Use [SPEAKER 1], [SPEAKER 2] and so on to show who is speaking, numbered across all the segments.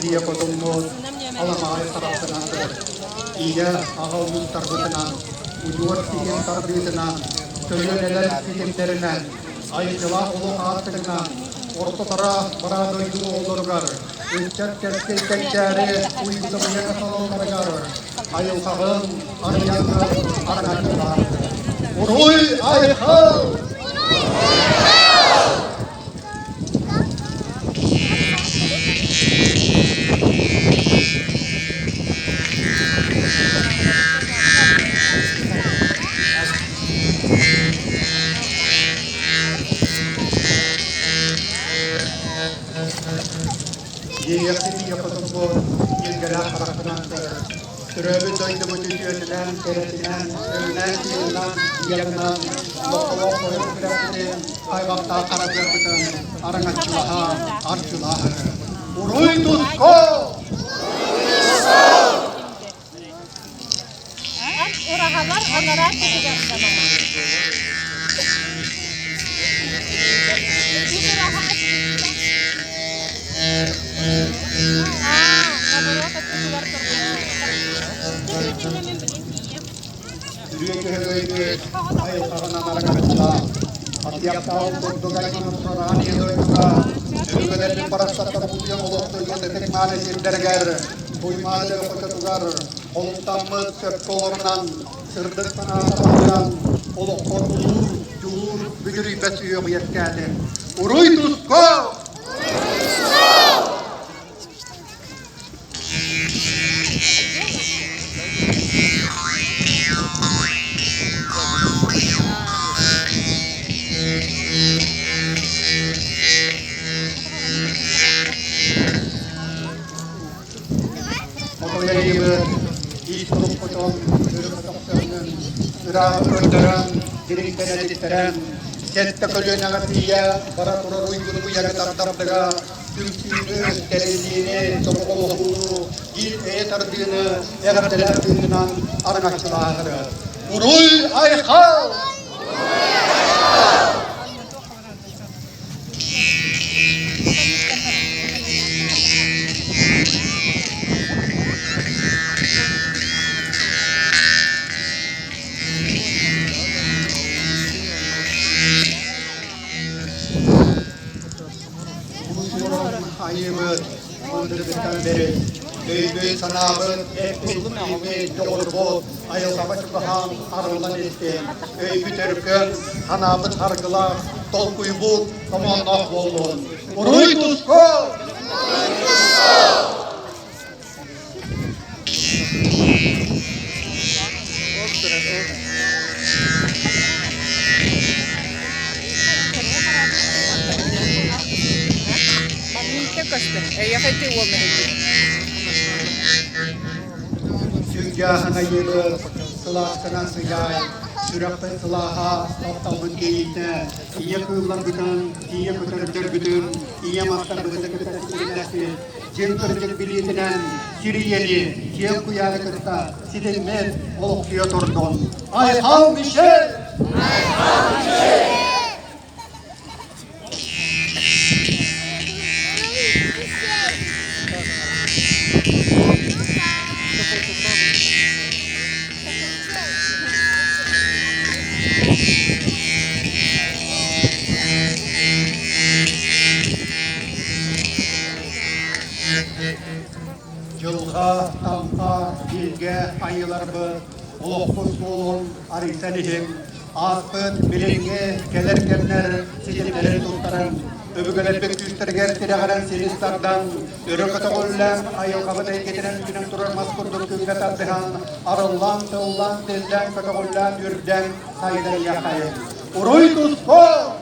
[SPEAKER 1] diye kodumuz alamaya tarafınandır. İyi ağavun tarbıtınan, üniversitenin tarbiyetinden, köyleneler sistemlerinden, ayıcılar olu ağıtından, orta taraf bana doyduğu olurlar. Üstçak terkeykençeri uygulamayan salonlargar. Ayılsağın, arayakı, arayakılar. Uruy ayıkıl! Yiyekini yapalım bu ilgala karakterler. Türevi doydu bu tüyünden, teretinden, övünen tüyünden, yakından, loktalok koyup bıraktığı hayvakta karakterler aranatçılaha, arçılaha. Uruy tutko!
[SPEAKER 2] Orahalar onlara çıkacak.
[SPEAKER 1] Yürüyüşü ayı sarana narakatla. Setiap tahun berdogakan sorani doyuka. Yürüyüşlerin parastatta buluyan oluktu yönetik maalesef derger. Buymada koçatugar. Oluktamız söpkolorundan. Sırdık sanatlarından. Oluk korkulur, yuhur, bügürü besiyor yetkâdi. Uruy tusko! Motoyayı ilk grup koçon, yürü koçonun, ırağı öldüren, dirinkten edittiren, sette kölüğün ağatiya, bara kurar uygunu yagatardırdıga, tümsünü, terizliğini, topukoluğunu, il eğetardığını, eğerdelerdığından arınaşçılağını. Uruy ayhal! Ayımız, ondurduğundan beri, büyük sanabın, ekmeği, doğru bol, ayıl savaşı bahan, arılan etti. Öykü Türk'ün, sanabın hargılar, tolkuyu bul, komandah bolun. Uruy tusko! Süngahına yılı, sılasına sıyay, sürekli sılaha, aptalın geyine, iye kıyılar bütün, iye kütürdür bütün, iye mastar bütün kütürdürlesi, cem kırıcık biliyetinden, Siriyeli, cem kuyarı kırta, sidilmet, okuyor durdun. Ayhal Michel! Ayhal Michel! Yılga, tamka, bilge, ayılarımı, olukuz bolun, ariselihim, aspın, bilinge, gelerkenler, sizimleri tuttarın, öbügelepek üstürger tiregaren silistardan, örökata gollen, ayıl kabıday getiren günen durar maskurdur künget addıhan, arıllan, tığıllan, tezden, kata gollen, yürden, saydan yakayın. Uruy tusko!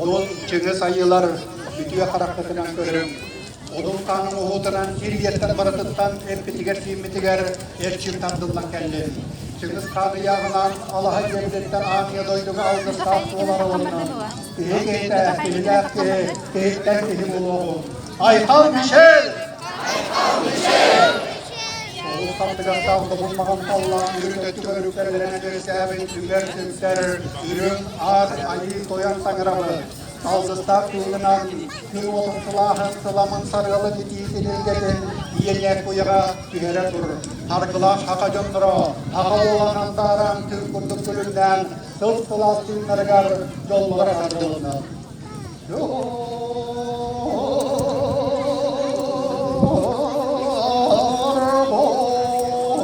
[SPEAKER 1] Odun çıgı sayılar bütüye karakterden görürüm. Odun kanun oğutunan Siriyetten baratıttan erpitiger simmitiger erçim tardıllan kelli. Çıngız Kanı yağınan Allah'a gebletten amiye doyduğu aldı sağlıklılar oluna. Tihekeyte, tihilakte, tihikten tihim uluğu. Aykal Michel! Oğuz kaptıgan sağlığı bulmağın Allah'ın ürün öttü örüklerlerine göstermeyin tünger tümser, ürün ağır ayı doyan sanırabı. Aldıstak tuğlunan, tüm olum sılahın sılamın sarılı bitiğitilin gedin, iyeler kuyağa tühere durur. Harkılaş haka göndürü, haka olan antaran tüm kurduk gülünden, sıl sılas tümlergar yollara sardığından.